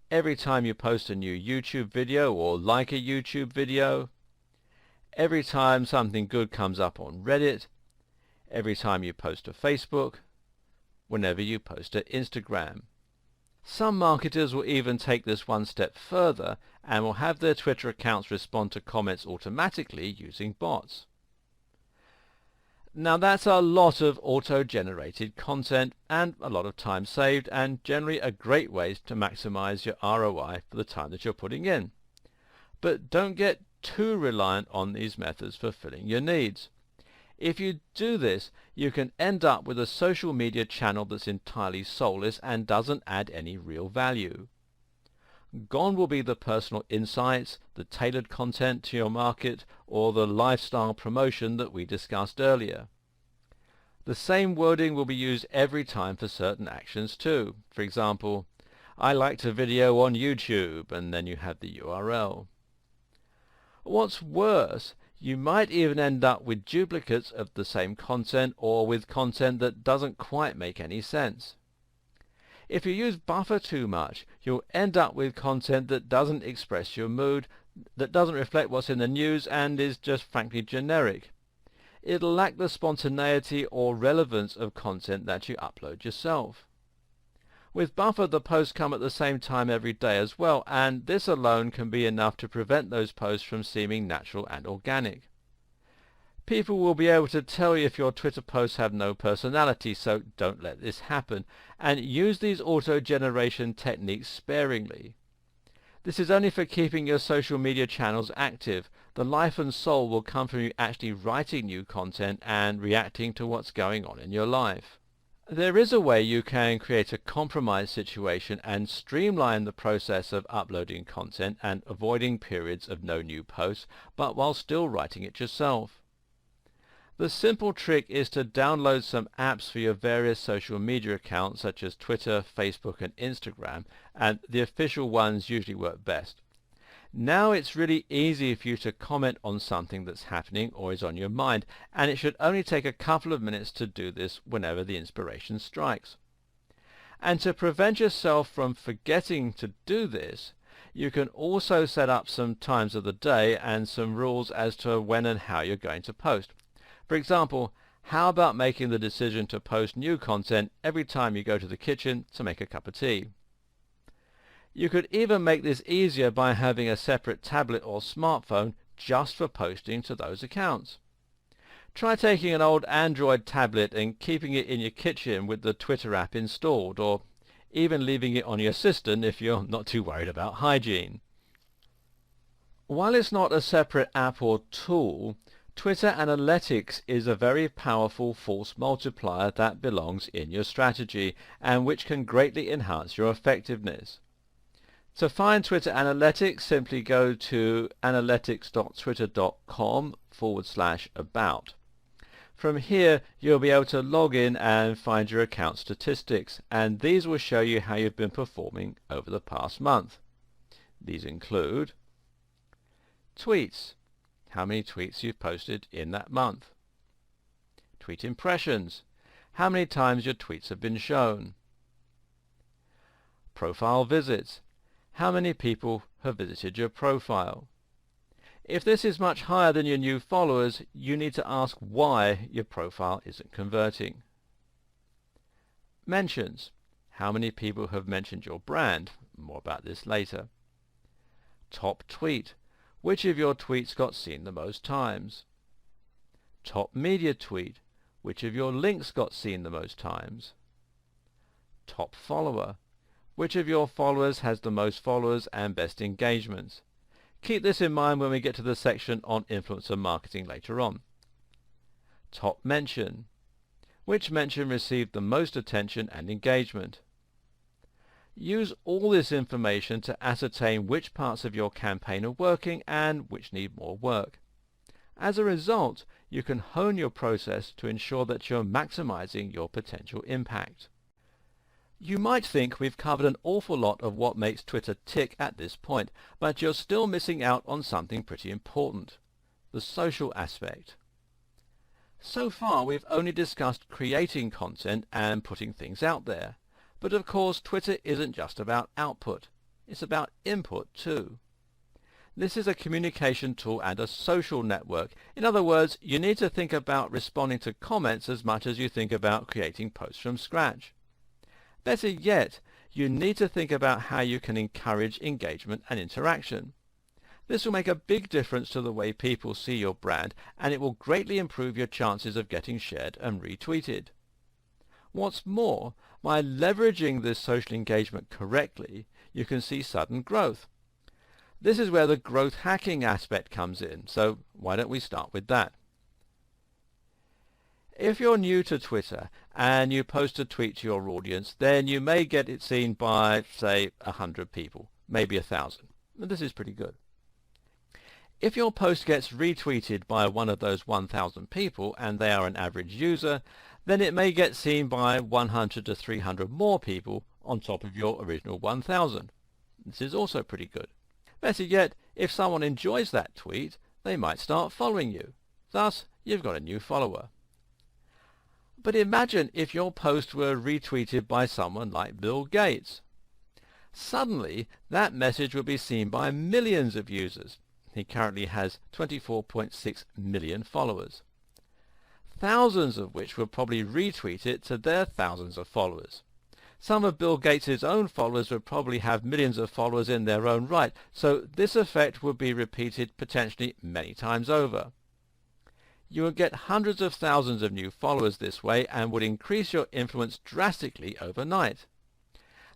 every time you post a new YouTube video or like a YouTube video, every time something good comes up on Reddit, every time you post to Facebook, whenever you post to Instagram. Some marketers will even take this one step further and will have their Twitter accounts respond to comments automatically using bots. Now that's a lot of auto-generated content and a lot of time saved, and generally a great way to maximize your ROI for the time that you're putting in. But don't get too reliant on these methods for filling your needs. If you do this, you can end up with a social media channel that's entirely soulless and doesn't add any real value. Gone will be the personal insights, the tailored content to your market, or the lifestyle promotion that we discussed earlier. The same wording will be used every time for certain actions too. For example, I liked a video on YouTube, and then you have the URL. What's worse, you might even end up with duplicates of the same content, or with content that doesn't quite make any sense. If you use Buffer too much, you'll end up with content that doesn't express your mood, that doesn't reflect what's in the news, and is just frankly generic. It'll lack the spontaneity or relevance of content that you upload yourself. With Buffer, the posts come at the same time every day as well, and this alone can be enough to prevent those posts from seeming natural and organic. People will be able to tell you if your Twitter posts have no personality, so don't let this happen, and use these auto-generation techniques sparingly. This is only for keeping your social media channels active. The life and soul will come from you actually writing new content and reacting to what's going on in your life. There is a way you can create a compromise situation and streamline the process of uploading content and avoiding periods of no new posts, but while still writing it yourself. The simple trick is to download some apps for your various social media accounts such as Twitter, Facebook and Instagram, and the official ones usually work best. Now it's really easy for you to comment on something that's happening or is on your mind, and it should only take a couple of minutes to do this whenever the inspiration strikes. And to prevent yourself from forgetting to do this, you can also set up some times of the day and some rules as to when and how you're going to post. For example, how about making the decision to post new content every time you go to the kitchen to make a cup of tea? You could even make this easier by having a separate tablet or smartphone just for posting to those accounts. Try taking an old Android tablet and keeping it in your kitchen with the Twitter app installed, or even leaving it on your assistant if you're not too worried about hygiene. While it's not a separate app or tool, Twitter Analytics is a very powerful force multiplier that belongs in your strategy and which can greatly enhance your effectiveness. To find Twitter Analytics, simply go to analytics.twitter.com/about. From here, you'll be able to log in and find your account statistics, and these will show you how you've been performing over the past month. These include tweets, how many tweets you've posted in that month. Tweet impressions, how many times your tweets have been shown. Profile visits, how many people have visited your profile. If this is much higher than your new followers, you need to ask why your profile isn't converting. Mentions, how many people have mentioned your brand. More about this later. Top tweet, which of your tweets got seen the most times. Top media tweet, which of your links got seen the most times. Top follower, which of your followers has the most followers and best engagements. Keep this in mind when we get to the section on influencer marketing later on. Top mention, which mention received the most attention and engagement. Use all this information to ascertain which parts of your campaign are working and which need more work. As a result, you can hone your process to ensure that you're maximizing your potential impact. You might think we've covered an awful lot of what makes Twitter tick at this point, but you're still missing out on something pretty important: the social aspect. So far, we've only discussed creating content and putting things out there. But of course, Twitter isn't just about output. It's about input too. This is a communication tool and a social network. In other words, you need to think about responding to comments as much as you think about creating posts from scratch. Better yet, you need to think about how you can encourage engagement and interaction. This will make a big difference to the way people see your brand, and it will greatly improve your chances of getting shared and retweeted. What's more, by leveraging this social engagement correctly, you can see sudden growth. This is where the growth hacking aspect comes in, so why don't we start with that? If you're new to Twitter and you post a tweet to your audience, then you may get it seen by, say, 100 people, maybe 1,000. And this is pretty good. If your post gets retweeted by one of those 1,000 people and they are an average user, then it may get seen by 100 to 300 more people on top of your original 1,000. This is also pretty good. Better yet, if someone enjoys that tweet, they might start following you. Thus, you've got a new follower. But imagine if your post were retweeted by someone like Bill Gates. Suddenly, that message would be seen by millions of users. He currently has 24.6 million followers, thousands of which would probably retweet it to their thousands of followers. Some of Bill Gates' own followers would probably have millions of followers in their own right, so this effect would be repeated potentially many times over. You would get hundreds of thousands of new followers this way and would increase your influence drastically overnight.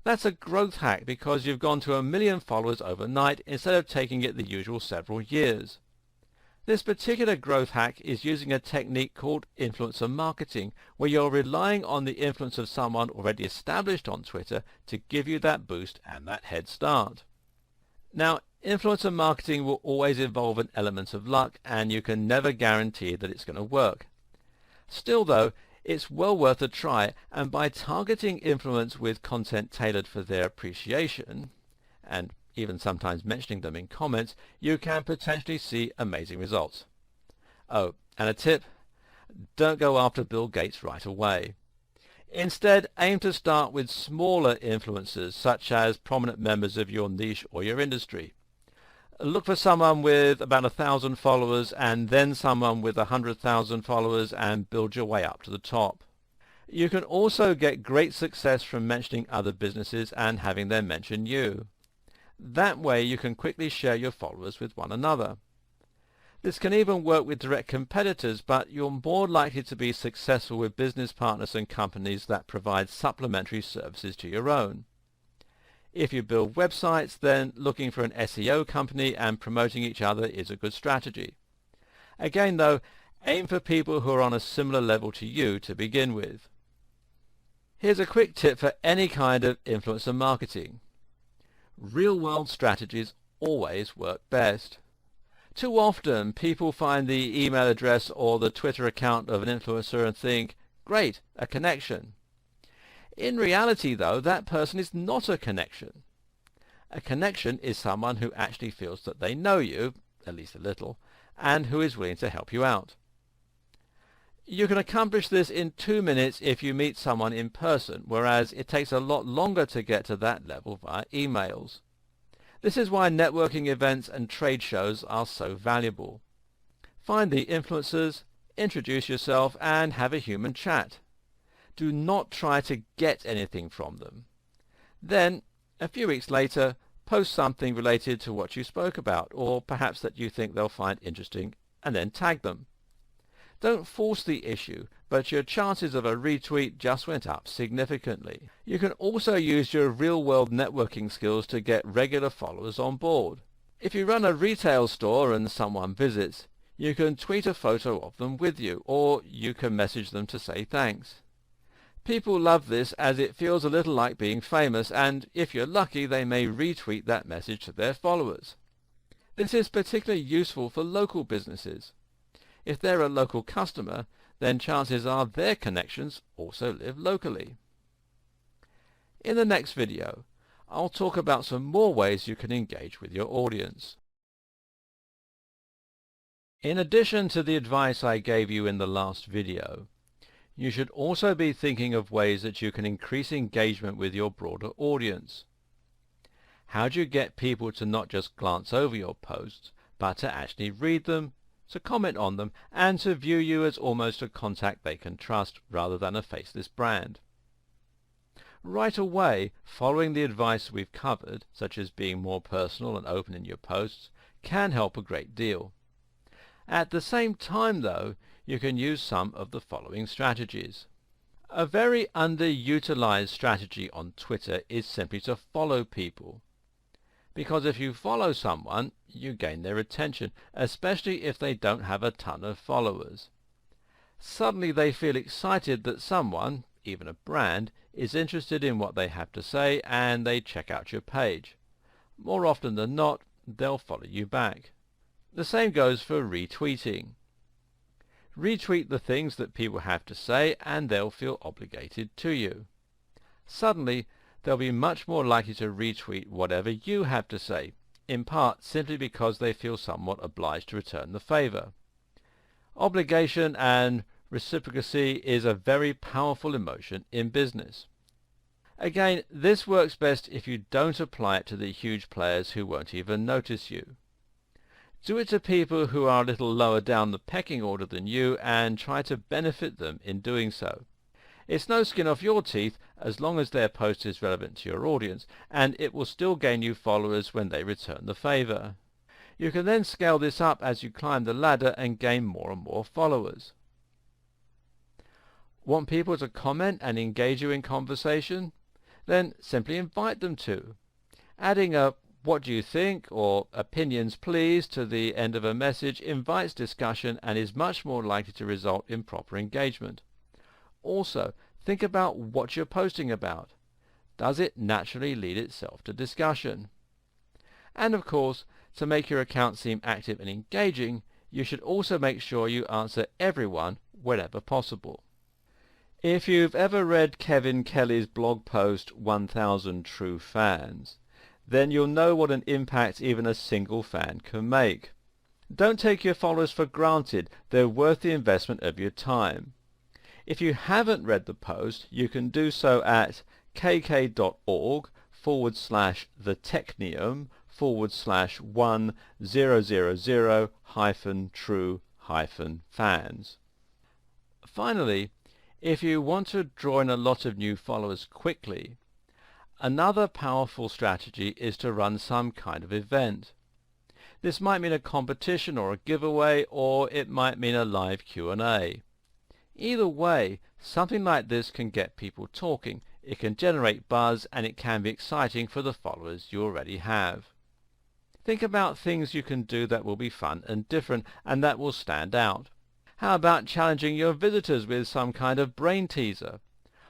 That's a growth hack because you've gone to 1 million followers overnight instead of taking it the usual several years. This particular growth hack is using a technique called influencer marketing, where you're relying on the influence of someone already established on Twitter to give you that boost and that head start. Now, influencer marketing will always involve an element of luck, and you can never guarantee that it's going to work. Still though, it's well worth a try, and by targeting influence with content tailored for their appreciation, and even sometimes mentioning them in comments, you can potentially see amazing results. Oh, and a tip: don't go after Bill Gates right away. Instead, aim to start with smaller influencers, such as prominent members of your niche or your industry. Look for someone with about 1,000 followers and then someone with 100,000 followers and build your way up to the top. You can also get great success from mentioning other businesses and having them mention you. That way you can quickly share your followers with one another. This can even work with direct competitors, but you're more likely to be successful with business partners and companies that provide supplementary services to your own. If you build websites, then looking for an SEO company and promoting each other is a good strategy. Again though, aim for people who are on a similar level to you to begin with. Here's a quick tip for any kind of influencer marketing. Real-world strategies always work best. Too often, people find the email address or the Twitter account of an influencer and think, great, a connection. In reality, though, that person is not a connection. A connection is someone who actually feels that they know you, at least a little, and who is willing to help you out. You can accomplish this in 2 minutes if you meet someone in person, whereas it takes a lot longer to get to that level via emails. This is why networking events and trade shows are so valuable. Find the influencers, introduce yourself, and have a human chat. Do not try to get anything from them. Then, a few weeks later, post something related to what you spoke about, or perhaps that you think they'll find interesting, and then tag them. Don't force the issue, but your chances of a retweet just went up significantly. You can also use your real-world networking skills to get regular followers on board. If you run a retail store and someone visits, you can tweet a photo of them with you, or you can message them to say thanks. People love this as it feels a little like being famous, and if you're lucky they may retweet that message to their followers. This is particularly useful for local businesses. If they're a local customer, then chances are their connections also live locally. In the next video, I'll talk about some more ways you can engage with your audience. In addition to the advice I gave you in the last video, you should also be thinking of ways that you can increase engagement with your broader audience. How do you get people to not just glance over your posts, but to actually read them, to comment on them, and to view you as almost a contact they can trust rather than a faceless brand? Right away, following the advice we've covered, such as being more personal and open in your posts, can help a great deal. At the same time, though, you can use some of the following strategies. A very underutilized strategy on Twitter is simply to follow people. Because if you follow someone, you gain their attention, especially if they don't have a ton of followers. Suddenly they feel excited that someone, even a brand, is interested in what they have to say, and they check out your page. More often than not, they'll follow you back. The same goes for retweeting. Retweet the things that people have to say, and they'll feel obligated to you. Suddenly, they'll be much more likely to retweet whatever you have to say, in part simply because they feel somewhat obliged to return the favor. Obligation and reciprocity is a very powerful emotion in business. Again, this works best if you don't apply it to the huge players who won't even notice you. Do it to people who are a little lower down the pecking order than you, and try to benefit them in doing so. It's no skin off your teeth as long as their post is relevant to your audience, and it will still gain you followers when they return the favor. You can then scale this up as you climb the ladder and gain more and more followers. Want people to comment and engage you in conversation? Then simply invite them to. Adding a "what do you think" or "opinions please" to the end of a message invites discussion and is much more likely to result in proper engagement. Also, think about what you're posting about. Does it naturally lead itself to discussion? And of course, to make your account seem active and engaging, you should also make sure you answer everyone wherever possible. If you've ever read Kevin Kelly's blog post 1000 True Fans, then you'll know what an impact even a single fan can make. Don't take your followers for granted. They're worth the investment of your time. If you haven't read the post, you can do so at kk.org/the-technium/1000-true-fans. Finally, if you want to draw in a lot of new followers quickly, another powerful strategy is to run some kind of event. This might mean a competition or a giveaway, or it might mean a live Q&A. Either way, something like this can get people talking, it can generate buzz, and it can be exciting for the followers you already have. Think about things you can do that will be fun and different, and that will stand out. How about challenging your visitors with some kind of brain teaser?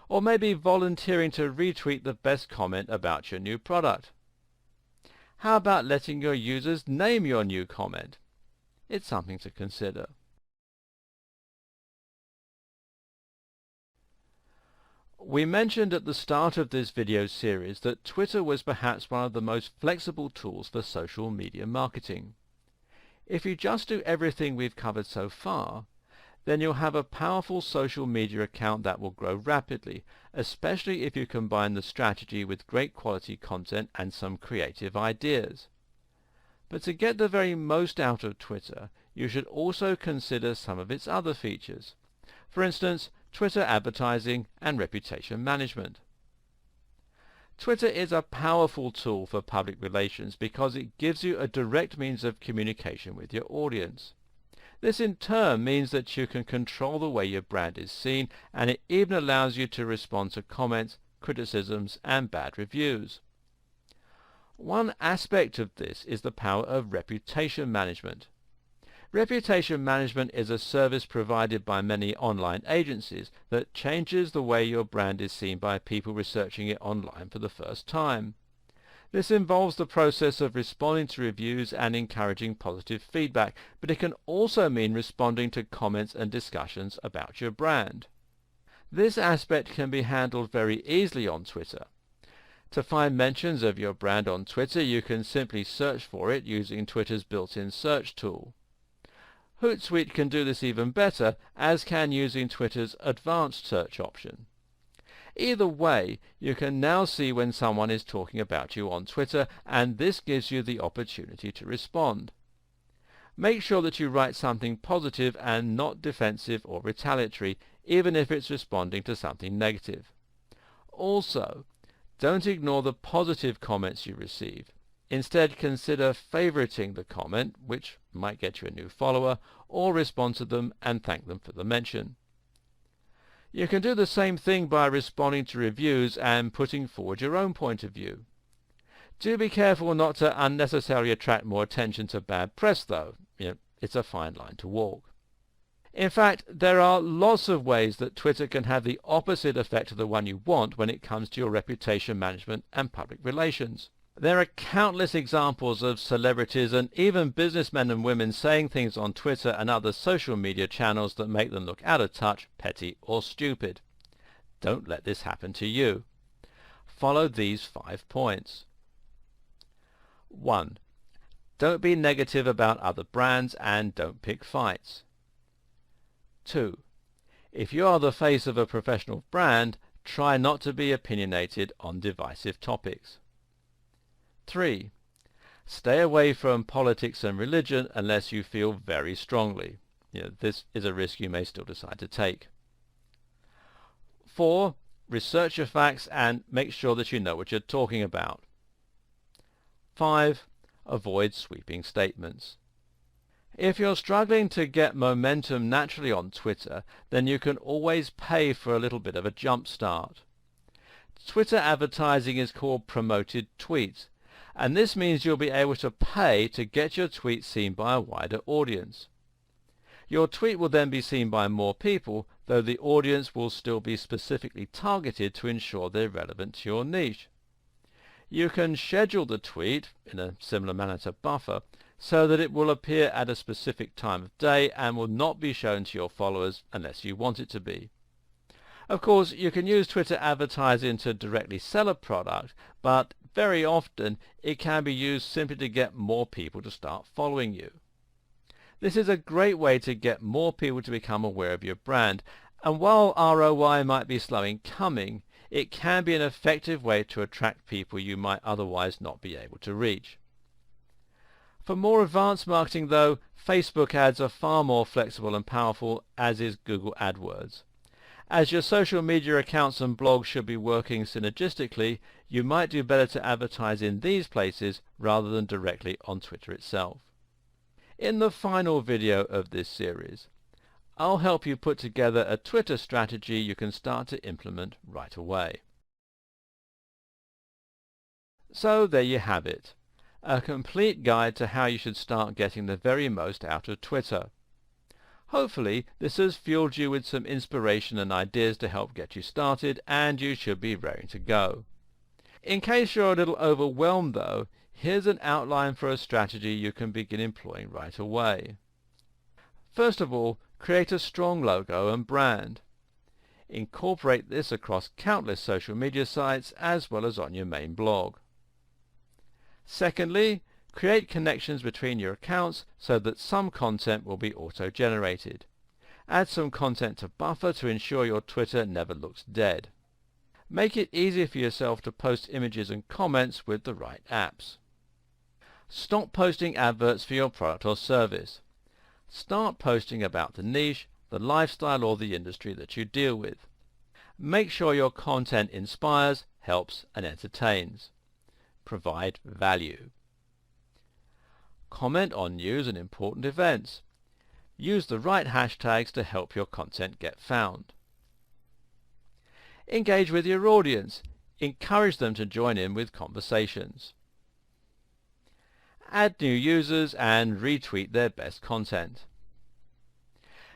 Or maybe volunteering to retweet the best comment about your new product? How about letting your users name your new comment? It's something to consider. We mentioned at the start of this video series that Twitter was perhaps one of the most flexible tools for social media marketing. If you just do everything we've covered so far, then you'll have a powerful social media account that will grow rapidly, especially if you combine the strategy with great quality content and some creative ideas. But to get the very most out of Twitter, you should also consider some of its other features. For instance, Twitter advertising and reputation management. Twitter is a powerful tool for public relations because it gives you a direct means of communication with your audience. This in turn means that you can control the way your brand is seen, and it even allows you to respond to comments, criticisms, and bad reviews. One aspect of this is the power of reputation management. Reputation management is a service provided by many online agencies that changes the way your brand is seen by people researching it online for the first time. This involves the process of responding to reviews and encouraging positive feedback, but it can also mean responding to comments and discussions about your brand. This aspect can be handled very easily on Twitter. To find mentions of your brand on Twitter, you can simply search for it using Twitter's built-in search tool. Hootsuite can do this even better, as can using Twitter's advanced search option. Either way, you can now see when someone is talking about you on Twitter, and this gives you the opportunity to respond. Make sure that you write something positive and not defensive or retaliatory, even if it's responding to something negative. Also, don't ignore the positive comments you receive. Instead, consider favoriting the comment, which might get you a new follower, or respond to them and thank them for the mention. You can do the same thing by responding to reviews and putting forward your own point of view. Do be careful not to unnecessarily attract more attention to bad press, though. It's a fine line to walk. In fact, there are lots of ways that Twitter can have the opposite effect of the one you want when it comes to your reputation management and public relations. There are countless examples of celebrities and even businessmen and women saying things on Twitter and other social media channels that make them look out of touch, petty, or stupid. Don't let this happen to you. Follow these 5 points. 1. Don't be negative about other brands and don't pick fights. 2. If you are the face of a professional brand, try not to be opinionated on divisive topics. 3. Stay away from politics and religion unless you feel very strongly. This is a risk you may still decide to take. 4. Research your facts and make sure that you know what you're talking about. 5. Avoid sweeping statements. If you're struggling to get momentum naturally on Twitter, then you can always pay for a little bit of a jump start. Twitter advertising is called promoted tweets, and this means you'll be able to pay to get your tweet seen by a wider audience. Your tweet will then be seen by more people, though the audience will still be specifically targeted to ensure they're relevant to your niche. You can schedule the tweet, in a similar manner to Buffer, so that it will appear at a specific time of day and will not be shown to your followers unless you want it to be. Of course, you can use Twitter advertising to directly sell a product, but very often it can be used simply to get more people to start following you. This is a great way to get more people to become aware of your brand, and while ROI might be slow in coming, it can be an effective way to attract people you might otherwise not be able to reach. For more advanced marketing, though, Facebook ads are far more flexible and powerful, as is Google AdWords. As your social media accounts and blogs should be working synergistically, you might do better to advertise in these places rather than directly on Twitter itself. In the final video of this series, I'll help you put together a Twitter strategy you can start to implement right away. So there you have it. A complete guide to how you should start getting the very most out of Twitter. Hopefully this has fueled you with some inspiration and ideas to help get you started, and you should be raring to go. In case you're a little overwhelmed though, here's an outline for a strategy you can begin employing right away. First of all, create a strong logo and brand. Incorporate this across countless social media sites as well as on your main blog. Secondly, create connections between your accounts so that some content will be auto-generated. Add some content to Buffer to ensure your Twitter never looks dead. Make it easy for yourself to post images and comments with the right apps. Stop posting adverts for your product or service. Start posting about the niche, the lifestyle or the industry that you deal with. Make sure your content inspires, helps and entertains. Provide value. Comment on news and important events. Use the right hashtags to help your content get found. Engage with your audience. Encourage them to join in with conversations. Add new users and retweet their best content.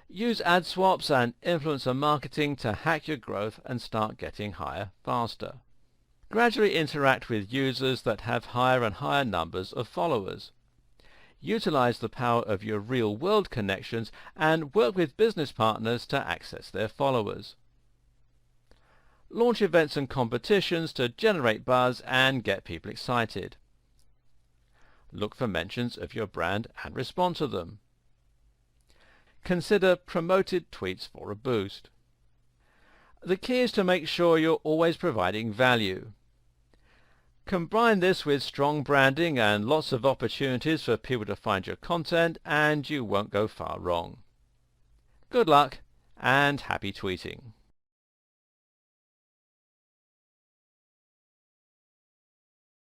Use ad swaps and influencer marketing to hack your growth and start getting higher faster. Gradually interact with users that have higher and higher numbers of followers. Utilize the power of your real-world connections and work with business partners to access their followers. Launch events and competitions to generate buzz and get people excited. Look for mentions of your brand and respond to them. Consider promoted tweets for a boost. The key is to make sure you're always providing value. Combine this with strong branding and lots of opportunities for people to find your content, and you won't go far wrong. Good luck and happy tweeting!